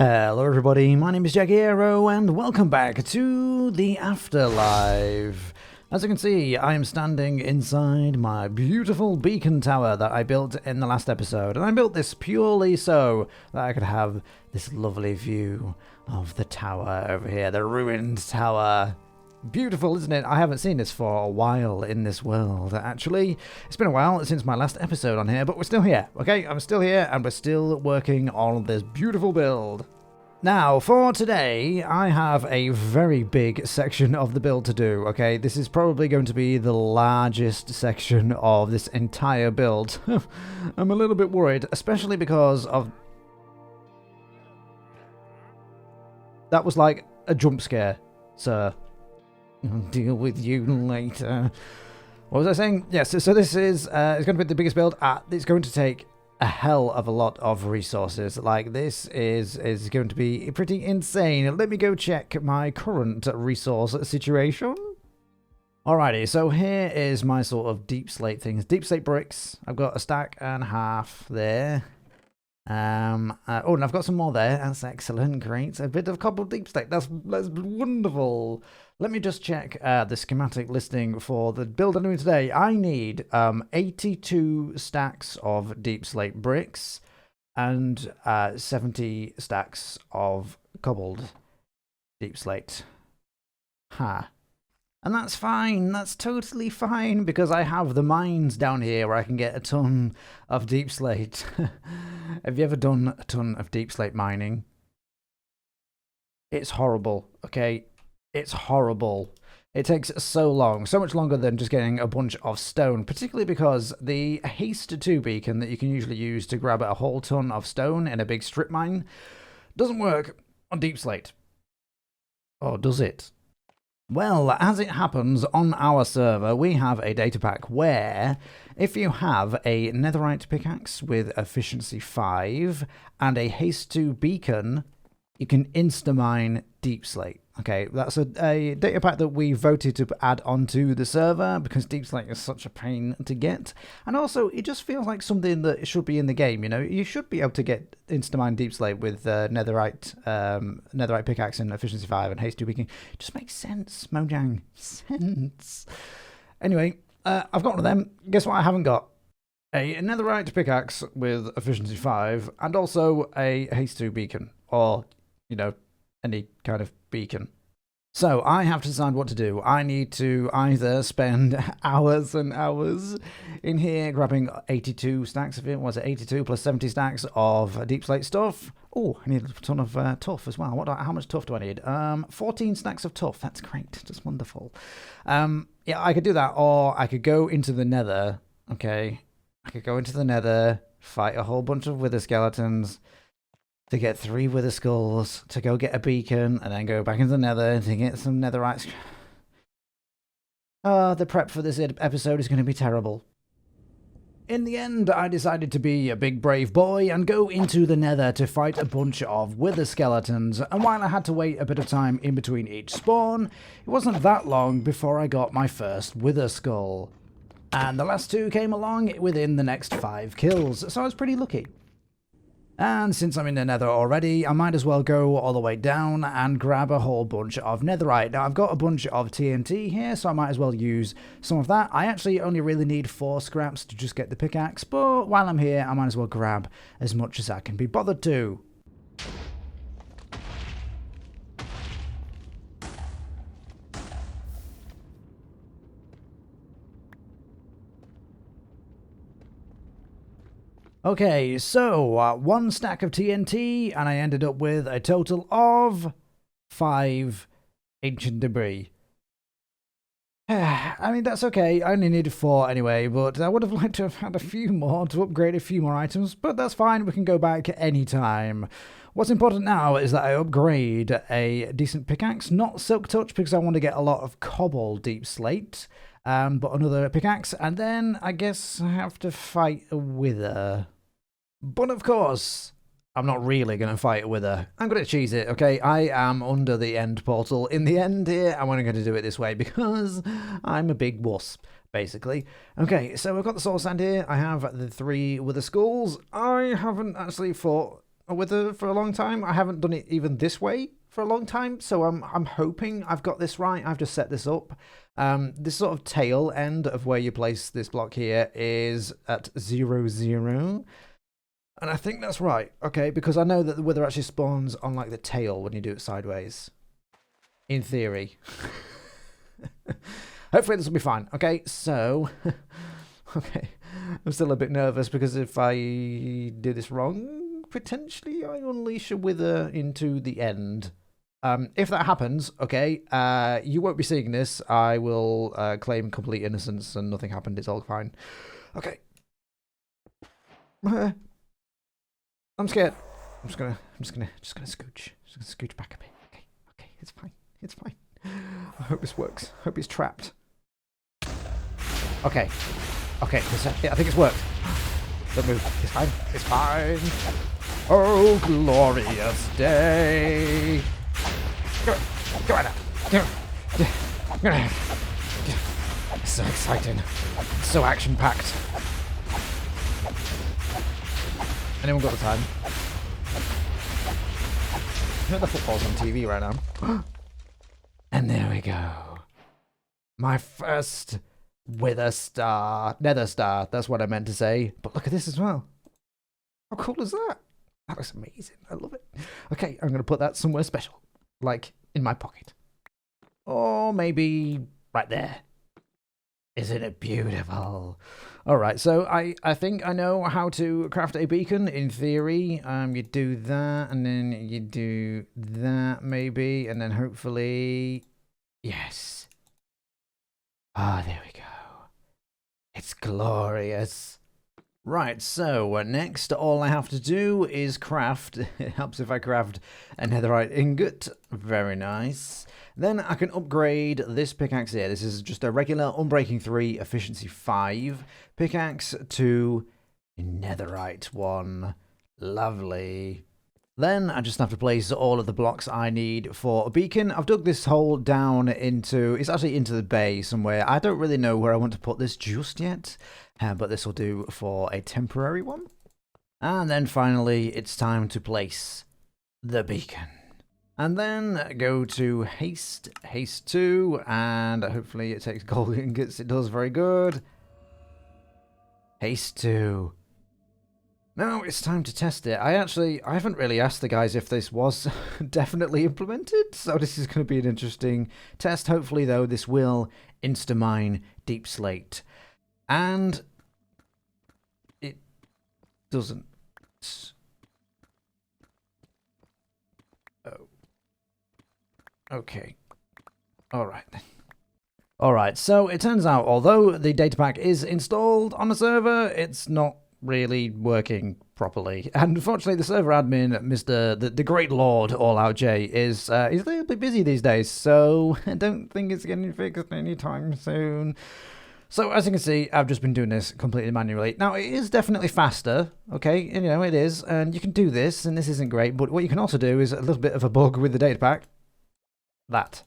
Hello everybody, my name is Jagiero and welcome back to the Afterlife. As you can see, I am standing inside my beautiful beacon tower that I built in the last episode, and I built this purely so that I could have this lovely view of the tower over here, the ruined tower. Beautiful, isn't it? I haven't seen this for a while in this world, actually. It's been a while since my last episode on here, but we're still here, okay? I'm still here, and we're still working on this beautiful build. Now, for today, I have a very big section of the build to do, okay? This is probably going to be the largest section of this entire build. I'm a little bit worried, especially because of... That was like a jump scare, sir. I'll deal with you later. What was I saying? Yes, so this is it's going to be the biggest build. It's going to take a hell of a lot of resources. Like, this is going to be pretty insane. Let me go check my current resource situation. Alrighty, so here is my sort of deep slate things. Deep slate bricks. I've got a stack and a half there. Oh, and I've got some more there. That's excellent. Great. A bit of cobbled deep slate. That's wonderful. Let me just check the schematic listing for the build I'm doing today. I need 82 stacks of deep slate bricks and 70 stacks of cobbled deep slate. And that's fine, that's totally fine, because I have the mines down here where I can get a ton of deep slate. Have you ever done a ton of deep slate mining? It's horrible, okay? It's horrible. It takes so long, so much longer than just getting a bunch of stone, particularly because the Haste 2 beacon that you can usually use to grab a whole ton of stone in a big strip mine doesn't work on deep slate. Or does it? Well, as it happens, on our server, we have a data pack where if you have a netherite pickaxe with efficiency 5 and a haste 2 beacon, you can insta-mine deep slate. Okay, that's a data pack that we voted to add onto the server because deep slate is such a pain to get. And also, it just feels like something that should be in the game, you know? You should be able to get insta-mine deep slate with netherite pickaxe and efficiency 5 and haste 2 beacon. It just makes sense, Mojang. Sense. Anyway, I've got one of them. Guess what I haven't got? A netherite pickaxe with efficiency 5 and also a haste 2 beacon. Or, you know, any kind of beacon. So I have to decide what to do. I need to either spend hours and hours in here grabbing 82 stacks of it. Was it 82 plus 70 stacks of deep slate stuff? Oh, I need a ton of tuff as well. How much tuff do I need? 14 stacks of tuff. That's great. Just wonderful. Yeah, I could do that, or I could go into the nether. Okay, I could go into the nether, fight a whole bunch of wither skeletons, to get 3 wither skulls, to go get a beacon, and then go back into the nether to get some netherites. The prep for this episode is going to be terrible. In the end, I decided to be a big brave boy and go into the nether to fight a bunch of wither skeletons, and while I had to wait a bit of time in between each spawn, it wasn't that long before I got my first wither skull. And the last 2 came along within the next 5 kills, so I was pretty lucky. And since I'm in the nether already, I might as well go all the way down and grab a whole bunch of netherite. Now, I've got a bunch of TNT here, so I might as well use some of that. I actually only really need 4 scraps to just get the pickaxe, but while I'm here, I might as well grab as much as I can be bothered to. Okay, so 1 stack of TNT, and I ended up with a total of 5 ancient debris. I mean, that's okay. I only needed 4 anyway, but I would have liked to have had a few more to upgrade a few more items, but that's fine. We can go back anytime. What's important now is that I upgrade a decent pickaxe, not silk touch because I want to get a lot of cobble deep slate, but another pickaxe, and then I guess I have to fight a wither. But of course, I'm not really going to fight a wither. I'm going to cheese it, okay? I am under the end portal in the end here. I'm only going to do it this way because I'm a big wuss, basically. Okay, so I've got the soul sand here. I have the 3 wither skulls. I haven't actually fought a wither for a long time. I haven't done it even this way for a long time, so I'm hoping I've got this right. I've just set this up. This sort of tail end of where you place this block here is at 0, 0. And I think that's right, okay, because I know that the wither actually spawns on like the tail when you do it sideways. In theory. Hopefully this will be fine. Okay, so... okay, I'm still a bit nervous because if I do this wrong, potentially I unleash a wither into the end. If that happens, okay, you won't be seeing this. I will claim complete innocence and nothing happened. It's all fine. Okay. I'm scared. I'm just gonna scooch. Just gonna scooch back a bit. Okay, it's fine. It's fine. I hope this works. I hope he's trapped. Okay, I think it's worked. Don't move. It's fine. It's fine. Oh, glorious day. Go on now. It's so exciting. It's so action-packed. Anyone got the time? The football's on TV right now. And there we go. My first nether star. That's what I meant to say. But look at this as well. How cool is that? That looks amazing. I love it. Okay, I'm going to put that somewhere special. Like in my pocket. Or maybe right there. Isn't it beautiful? Alright, so I think I know how to craft a beacon in theory. You do that, and then you do that maybe, and then hopefully... Yes. Ah, there we go. It's glorious. Right, so next all I have to do is craft. It helps if I craft a netherite ingot. Very nice. Then I can upgrade this pickaxe here. This is just a regular Unbreaking 3 Efficiency 5 pickaxe to a netherite one. Lovely. Then I just have to place all of the blocks I need for a beacon. I've dug this hole down into... It's actually into the bay somewhere. I don't really know where I want to put this just yet. But this will do for a temporary one. And then finally, it's time to place the beacon. And then go to haste 2, and hopefully it takes gold ingots. It does very good. Haste 2. Now it's time to test it. I haven't really asked the guys if this was definitely implemented, so this is going to be an interesting test. Hopefully, though, this will insta-mine deep slate. And it doesn't. Oh. Okay. Alright then. Alright, so it turns out, although the data pack is installed on a server, it's not really working properly. And unfortunately, the server admin, the great lord All Out J, is he's a little bit busy these days, so I don't think it's getting fixed anytime soon. So as you can see, I've just been doing this completely manually. Now, it is definitely faster, okay? You know, it is, and you can do this, and this isn't great, but what you can also do is a little bit of a bug with the data pack. That.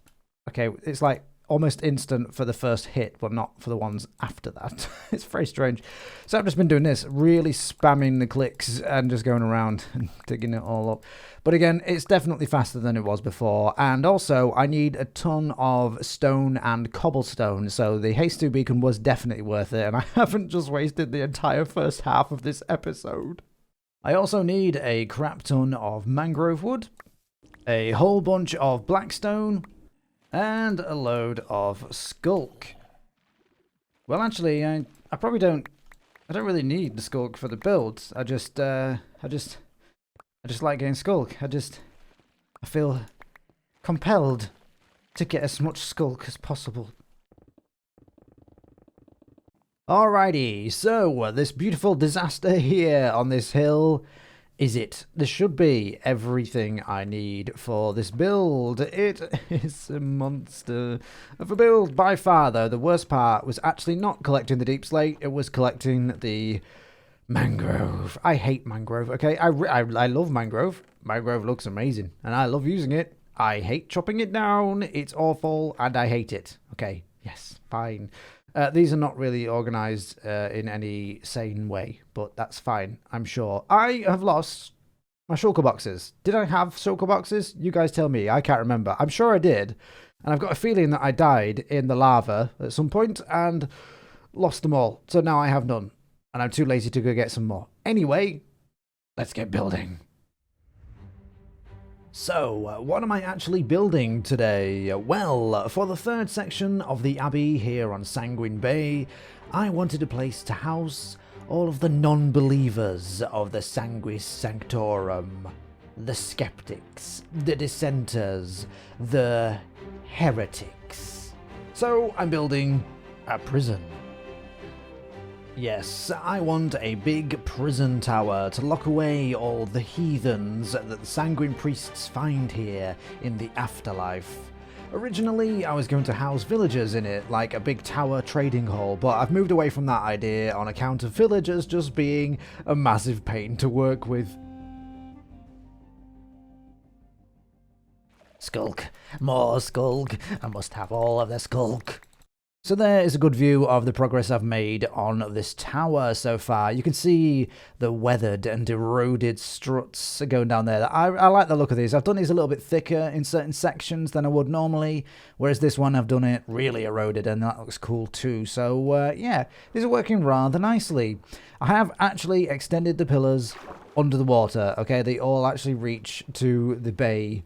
Okay, it's like almost instant for the first hit, but not for the ones after that. It's very strange. So I've just been doing this, really spamming the clicks and just going around and digging it all up. But again, it's definitely faster than it was before. And also, I need a ton of stone and cobblestone, so the Haste 2 beacon was definitely worth it, and I haven't just wasted the entire first half of this episode. I also need a crap ton of mangrove wood, a whole bunch of blackstone, and a load of skulk. Well, actually, I probably don't. I don't really need the skulk for the build. I just like getting skulk. I feel compelled to get as much skulk as possible. Alrighty, so this beautiful disaster here on this hill. Is it? This should be everything I need for this build. It is a monster of a build by far, though. The worst part was actually not collecting the deep slate. It was collecting the mangrove. I hate mangrove, okay? I love mangrove. Mangrove looks amazing, and I love using it. I hate chopping it down. It's awful, and I hate it. Okay, yes, fine. These are not really organised in any sane way, but that's fine, I'm sure. I have lost My shulker boxes. Did I have shulker boxes? You guys tell me. I can't remember. I'm sure I did. And I've got a feeling that I died in the lava at some point and lost them all. So now I have none. And I'm too lazy to go get some more. Anyway, let's get building. So, what am I actually building today? Well, for the third section of the Abbey here on Sanguine Bay, I wanted a place to house all of the non-believers of the Sanguis Sanctorum. The skeptics, the dissenters, the heretics. So, I'm building a prison. Yes, I want a big prison tower to lock away all the heathens that the sanguine priests find here in the afterlife. Originally, I was going to house villagers in it, like a big tower trading hall, but I've moved away from that idea on account of villagers just being a massive pain to work with. Skulk. More skulk. I must have all of the skulk. So there is a good view of the progress I've made on this tower so far. You can see the weathered and eroded struts going down there. I like the look of these. I've done these a little bit thicker in certain sections than I would normally, whereas this one I've done it really eroded and that looks cool too. So yeah, these are working rather nicely. I have actually extended the pillars under the water, okay? They all actually reach to the bay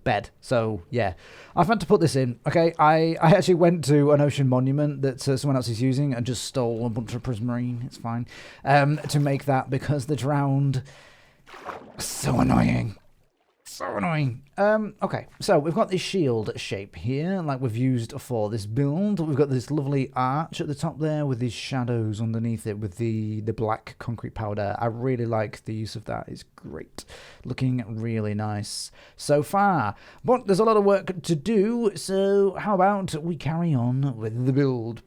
bed. So yeah, I've had to put this in. Okay, I actually went to an ocean monument that someone else is using and just stole a bunch of prismarine. It's fine. To make that because the drowned. So annoying. So annoying. Okay, so we've got this shield shape here, like we've used for this build. We've got this lovely arch at the top there with these shadows underneath it with the black concrete powder. I really like the use of that. It's great. Looking really nice so far. But there's a lot of work to do, so how about we carry on with the build?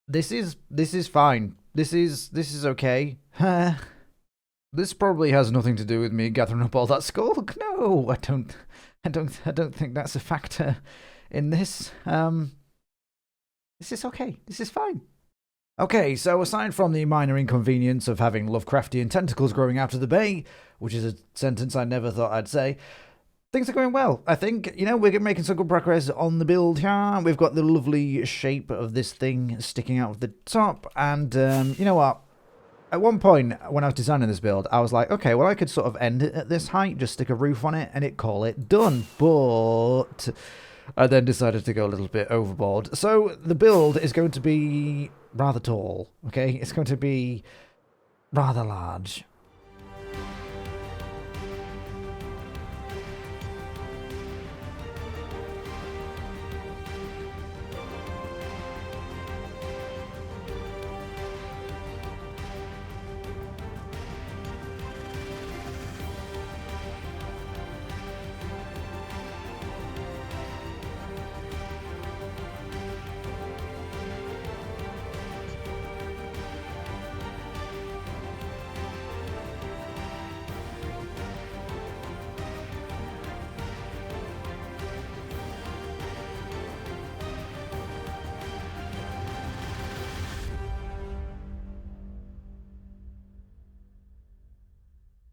This is fine. This is okay. This probably has nothing to do with me gathering up all that skulk. No, I don't think that's a factor in this. This is okay. This is fine. Okay, so aside from the minor inconvenience of having Lovecraftian tentacles growing out of the bay, which is a sentence I never thought I'd say, things are going well. I think, you know, we're making some good progress on the build here. We've got the lovely shape of this thing sticking out of the top. And you know what? At one point, when I was designing this build, I was like, okay, well, I could sort of end it at this height, just stick a roof on it, and call it done. But I then decided to go a little bit overboard. So the build is going to be rather tall, okay? It's going to be rather large.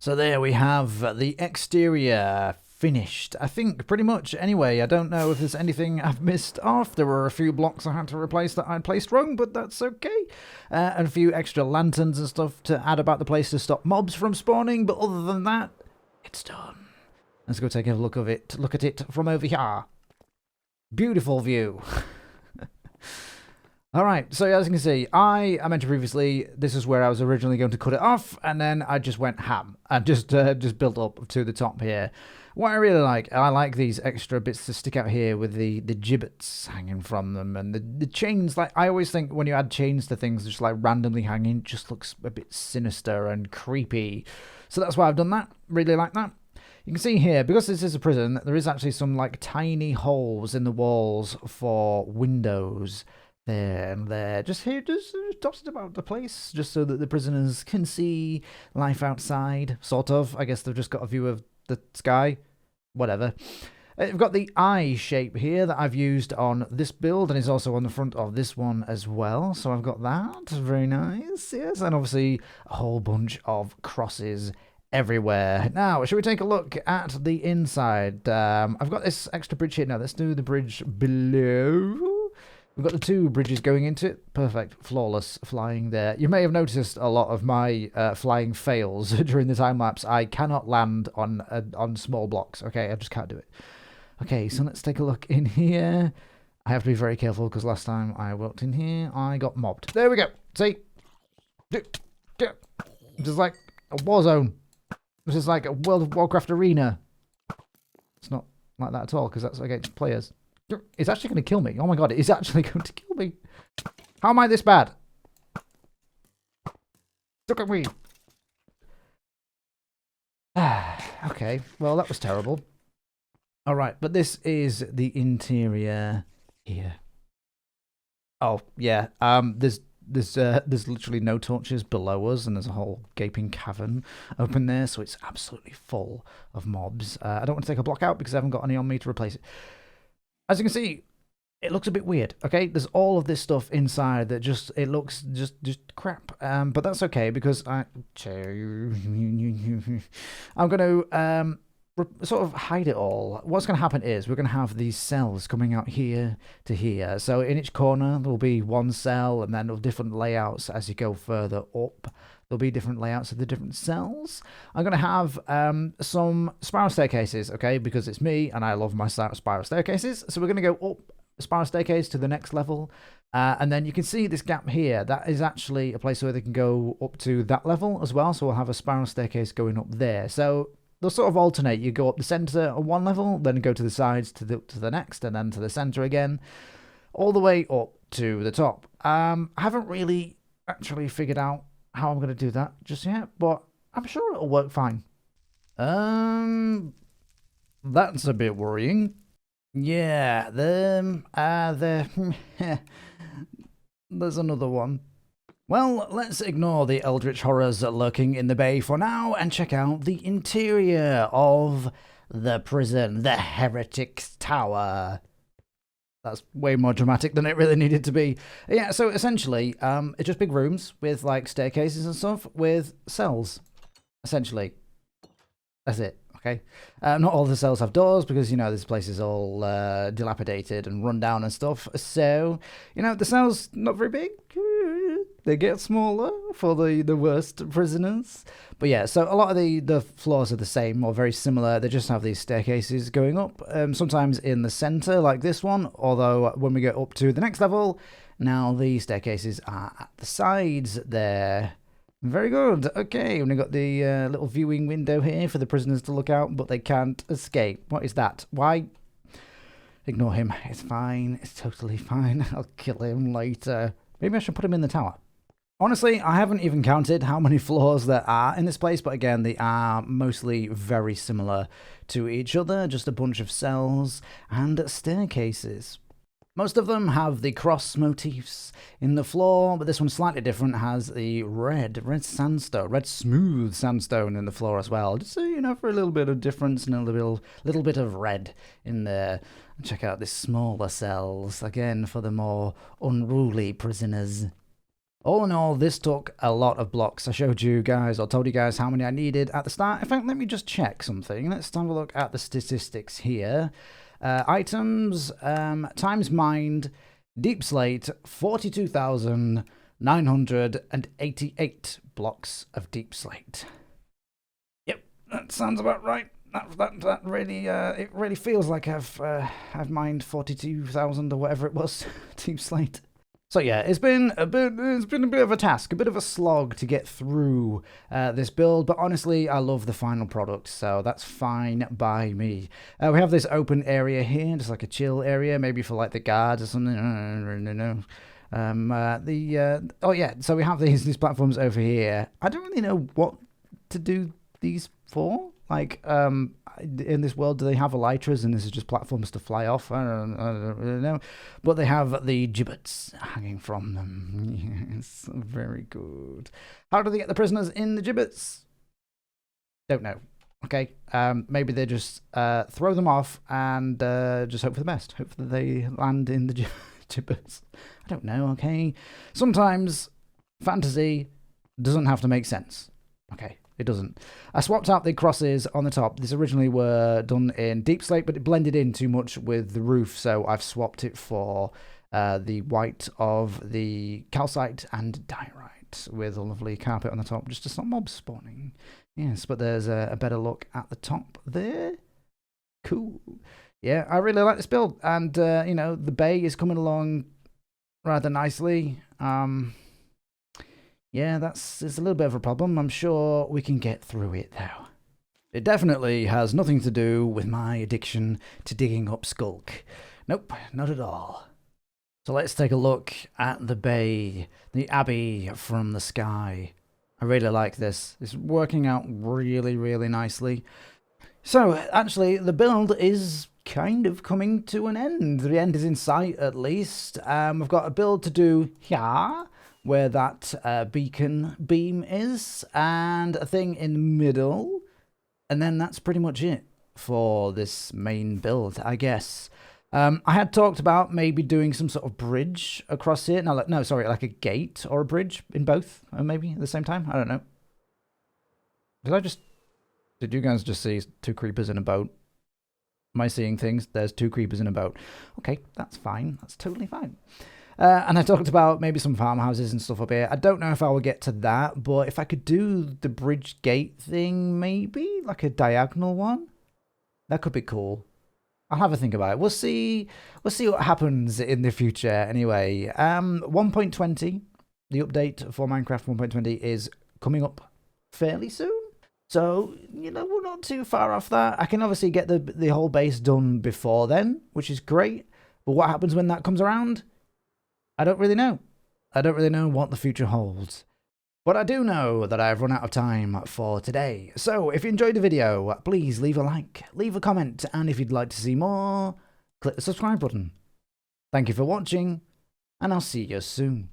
So there we have the exterior finished, I think, pretty much. Anyway, I don't know if there's anything I've missed off. There were a few blocks I had to replace that I'd placed wrong, but that's okay. And a few extra lanterns and stuff to add about the place to stop mobs from spawning, but other than that, it's done. Let's go take a look at it from over here. Beautiful view. Alright, so as you can see, I mentioned previously, this is where I was originally going to cut it off, and then I just went ham, and just built up to the top here. What I really like, I like these extra bits to stick out here with the gibbets hanging from them, and the chains. Like, I always think when you add chains to things just like randomly hanging, it just looks a bit sinister and creepy. So that's why I've done that, really like that. You can see here, because this is a prison, there is actually some like tiny holes in the walls for windows. There and there, just here, just dotted about the place, just so that the prisoners can see life outside, sort of. I guess they've just got a view of the sky, whatever. I've got the eye shape here that I've used on this build, and it's also on the front of this one as well. So I've got that, very nice, yes, and obviously a whole bunch of crosses everywhere. Now, shall we take a look at the inside? I've got this extra bridge here. Now, let's do the bridge below. We've got the two bridges going into it. Perfect. Flawless flying there. You may have noticed a lot of my flying fails during the time-lapse. I cannot land on small blocks. Okay, I just can't do it. Okay, so let's take a look in here. I have to be very careful because last time I walked in here, I got mobbed. There we go. See? Just like a war zone. This is like a World of Warcraft arena. It's not like that at all because that's against players. It's actually going to kill me. Oh my god, it is actually going to kill me. How am I this bad? Look at me. Okay, well that was terrible. Alright, but this is the interior here. Oh, yeah. There's literally no torches below us, and there's a whole gaping cavern open there, so it's absolutely full of mobs. I don't want to take a block out because I haven't got any on me to replace it. As you can see, it looks a bit weird, okay? There's all of this stuff inside that it looks just crap. But that's okay because I'm going to sort of hide it all. What's going to happen is we're going to have these cells coming out here to here. So in each corner, there'll be one cell, and then different layouts as you go further up. There'll be different layouts of the different cells. I'm going to have some spiral staircases, okay, because it's me and I love my spiral staircases. So we're going to go up a spiral staircase to the next level. And then you can see this gap here. That is actually a place where they can go up to that level as well. So we'll have a spiral staircase going up there. So they'll sort of alternate. You go up the center on one level, then go to the sides to the next, and then to the center again, all the way up to the top. I haven't really actually figured out how I'm going to do that just yet, but I'm sure it'll work fine. That's a bit worrying. Yeah, there's another one. Well, let's ignore the eldritch horrors lurking in the bay for now and check out the interior of the prison, the Heretic's Tower. That's way more dramatic than it really needed to be. Yeah, so essentially, it's just big rooms with like staircases and stuff with cells, essentially. That's it, okay? Not all the cells have doors because, you know, this place is all dilapidated and run down and stuff. So, you know, the cells not very big. They get smaller for the worst prisoners. But yeah, so a lot of the floors are the same or very similar. They just have these staircases going up, sometimes in the center like this one, although when we get up to the next level, now the staircases are at the sides there. Very good. Okay, we've got the little viewing window here for the prisoners to look out, but they can't escape. What is that? Why? Ignore him. It's fine. It's totally fine. I'll kill him later. Maybe I should put him in the tower. Honestly, I haven't even counted how many floors there are in this place, but again, they are mostly very similar to each other, just a bunch of cells and staircases. Most of them have the cross motifs in the floor, but this one's slightly different, has the red sandstone, red smooth sandstone in the floor as well, just so, you know, for a little bit of difference and a little bit of red in there. Check out the smaller cells, again, for the more unruly prisoners. All in all, this took a lot of blocks. I showed you guys, or told you guys how many I needed at the start. In fact, let me just check something. Let's have a look at the statistics here. Items, times mined, deep slate, 42,988 blocks of deep slate. Yep, that sounds about right. That really, it really feels like I've mined 42,000 or whatever it was, deep slate. So yeah, it's been a bit of a task, a bit of a slog to get through this build, but honestly, I love the final product, so that's fine by me. We have this open area here, just like a chill area, maybe for like the guards or something. I don't really know. Oh yeah, so we have these platforms over here. I don't really know what to do these for. Like, in this world, do they have elytras and this is just platforms to fly off? I don't really know. But they have the gibbets hanging from them. Yes, very good. How do they get the prisoners in the gibbets? Don't know. Okay, maybe they just throw them off and just hope for the best. Hope that they land in the gibbets. I don't know, okay? Sometimes fantasy doesn't have to make sense. Okay. It doesn't. I swapped out the crosses on the top. These originally were done in deep slate, but it blended in too much with the roof, so I've swapped it for the white of the calcite and diorite with a lovely carpet on the top, just to stop mobs spawning. Yes, but there's a better look at the top there. Cool. Yeah, I really like this build, and you know, the bay is coming along rather nicely. Yeah, it's a little bit of a problem. I'm sure we can get through it, though. It definitely has nothing to do with my addiction to digging up skulk. Nope, not at all. So let's take a look at the bay, the abbey from the sky. I really like this. It's working out really, really nicely. So, actually, the build is kind of coming to an end. The end is in sight, at least. We've got a build to do here, where that beacon beam is, and a thing in the middle, and then that's pretty much it for this main build, I guess. I had talked about maybe doing some sort of bridge across here. No, sorry, like a gate or a bridge in both, maybe at the same time. I don't know. Did you guys just see two creepers in a boat? Am I seeing things? There's two creepers in a boat. Okay, that's fine. That's totally fine. And I talked about maybe some farmhouses and stuff up here. I don't know if I will get to that, but if I could do the bridge gate thing, maybe like a diagonal one, that could be cool. I'll have a think about it. We'll see what happens in the future. Anyway, 1.20, the update for Minecraft 1.20 is coming up fairly soon. So, you know, we're not too far off that. I can obviously get the whole base done before then, which is great. But what happens when that comes around? I don't really know. I don't really know what the future holds. But I do know that I've run out of time for today. So if you enjoyed the video, please leave a like, leave a comment, and if you'd like to see more, click the subscribe button. Thank you for watching, and I'll see you soon.